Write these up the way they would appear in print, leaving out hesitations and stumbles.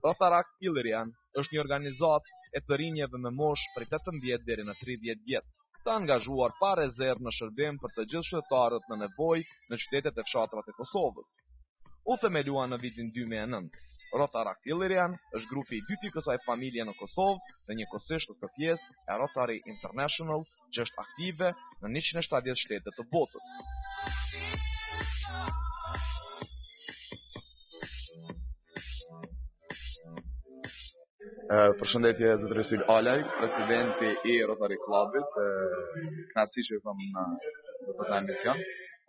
Rotaract Ilirian është një organizatë e të rinjeve me moshë prej 18 deri në 30 vjet, të angazhuar pa rezervë në shërbim për të gjithë qytetarët në nevojë në qytetet e fshatrat e Kosovës. U themelua në vitin 2009. Rotaract Ilirian është grupi i dytë i kësaj familje në Kosovë dhe njëkohësisht është pjesë e Rotary International, që është aktive në 170 shtete të botës. Përshëndetje zotëri Resul Alaj, presidenti i Rotary Clubit, kënaqësi që jam në këtë emision.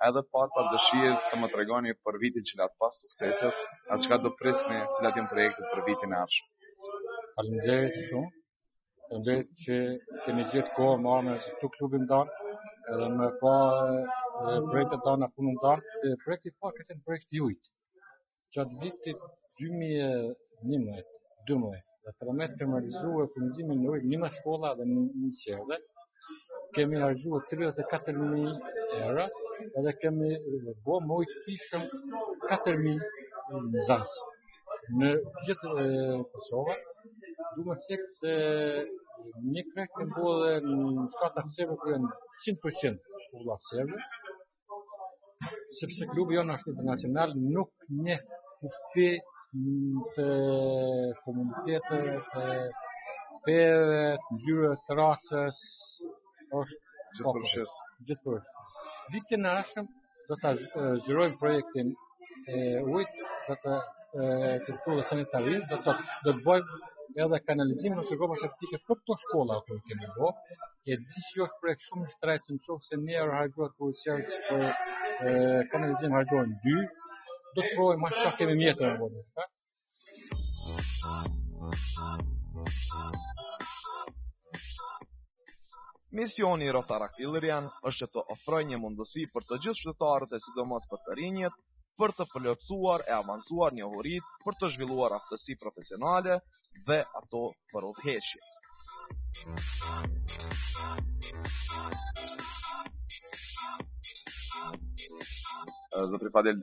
Edhe pata dëshirë të më tregoni për vitin që latë pas sukseset, atë çka do prisni, cilat janë projektet për vitin e ardhshëm. Faleminderit shumë. Faleminderit që keni gjetë kohë marrë me këtu klubin tonë, edhe me pa projektet tona punëtar. Projekti i parë është projekti Ujit. Gjatë vitit 2011-12 dhe 13 kemi realizuar furnizimin e ujit në 1 shkolla dhe në 1 qerdhe. Kemi harxuar 34.000 euro edhe kemi bërë me ujë të pishëm 4.000 nxënës në gjithë Kosova. Duhet të thënë se një projekt që bëhet në shkata serbe ku janë 100% shkolla serbe, sepse klubi jonë është internacional, nuk njeh kufi të komunitetet, të feve, të ngjyrave të rasës, është gjithëpërfshirë. Vitin e ardhshëm do ta zgjerojmë projektin e ujit, do të kërkojmë sanitari, do të bëjmë edhe kanalizimin ose rroba septike për këto shkolla ku kemi bërë. E di që është projekt shumë i shtrenjtë, nëse një euro harxohet për kanalizim harxohen 2. Do të provojmë më shumë kemi mjetë në vend. Misioni i Rotaract Ilirian është të ofrojë një mundësi për të gjithë qytetarët e sidomos për të rinjët, për të plotësuar e avancuar njohuritë, për të zhvilluar aftësi profesionale dhe ato për udhëheqje. Zotri Fadel,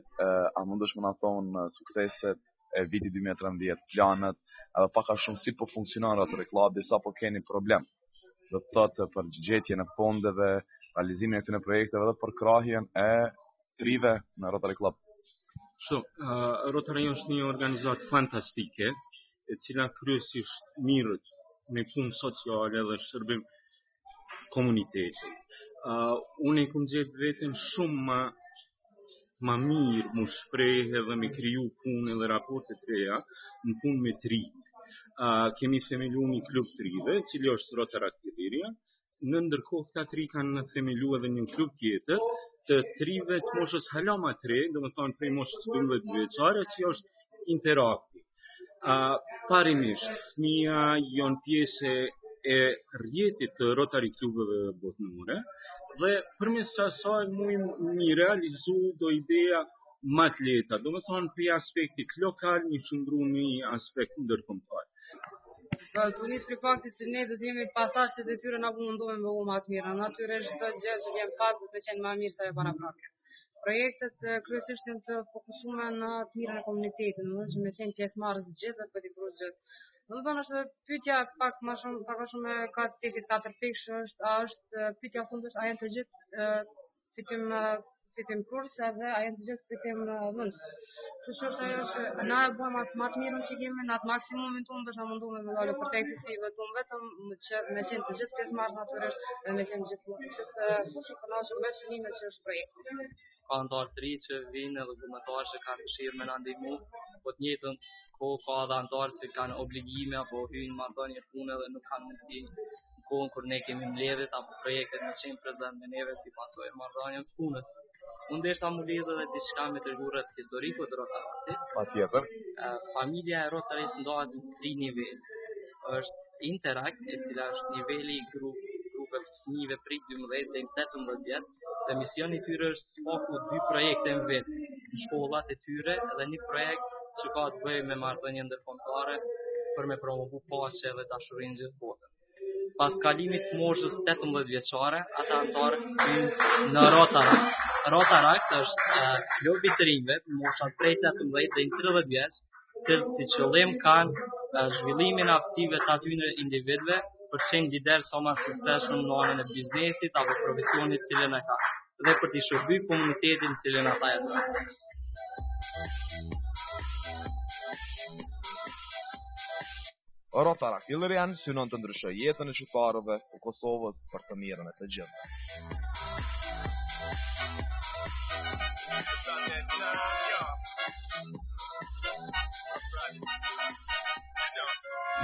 a mundesh më na thonë sukseset e vitit 2013, planet, edhe pak a shumë si po funksionon Rotary Clubi, sa po keni problem? Do të thotë për gjetjen e fondeve, realizimin e këtyre projekteve dhe për krahjen e trive në Rotary Club. Rotary është një organizatë fantastike, e cila kryesisht mirët me punë sociale dhe shërbim komunitetit. Unë e kam gjetë veten shumë më mirë më shpreh edhe me kriju punë dhe raporte të reja në punë me tri. Kemi themeluar një klub trive, i cili është Rotaract Ilirian. Në ndërkohë këta tri kanë themeluar edhe një klub tjetër të trive të moshës hala më të re, domethënë prej moshës 12 vjeçare, që është Interactive. Parimisht, fëmija janë pjesë e rrjetit të Rotary klubeve botërore dhe përmes asaj mujmë një realizu do ideja më të lehta, domethënë për aspektit lokal një shndru një aspekt ndërkombëtar. Të nis për faktit që ne do të jemi pasazh se detyrën apo mundohemi me më të mira. Natyrisht çdo gjë që vjen pas do të qenë më mirë se ajo paraprake. Projektet kryesisht janë të fokusuara në të mirën e komunitetit, domethënë që me qenë pjesëmarrës gjithë dhe për të bërë gjithë. Domethënë është pyetja pak a shumë ka tekstit 4 pikë, është pyetja fundit, a janë të gjithë fitim kurse edhe a janë të gjithë fitim vëndës. Kështu është ajo që na e bëjmë atë më të mirën që kemi në atë maksimumin tonë, do të mundohemi me dalë për tek kufive tonë vetëm që me qenë të gjithë pjesëmarrës natyrisht dhe me qenë gjithë kush i kënaqur me synimet që është projekti. Ka antarë të ri që vinë edhe vullnetarë që kanë dëshirë me na ndihmu, po të njëjtën kohë ka edhe antarë që kanë obligime apo hyjnë marrëdhënie pune dhe nuk kanë mundësi në kohën kur ne kemi mbledhjet apo projektet me qenë prezant me neve si pasojë marrëdhënies punës. Unë desha mu lidhë edhe diçka me tërgurët historiko të Rotaractit. Patjetër. Familja e Rotaris ndohet në 3 nivele. Është Interact, e cila është niveli i grupe fëmijëve prej 12 deri në 18 vjet, dhe misioni i tyre është spaku 2 projekte në vend në shkollat e tyre dhe një projekt që ka të bëjë me marrëdhënie ndërkombëtare për me promovu paqe dhe dashurinë gjithë botën. Pas kalimit të moshës 18 vjeçare, ata antarë hyjnë në Rotaract. Rotaract është klubi të rinjve, mosha prej 18 deri në 30 vjeç, cilët si qëllim kanë zhvillimin e aftësive të atyre individëve për të qenë lider sa më suksesshëm në anën e biznesit apo profesionit cilën e ka dhe për të shërbyer komunitetin cilën ata jetojnë. Rotara Hillerian synon të ndryshojë jetën e qytetarëve të Kosovës për të mirën e të gjithëve.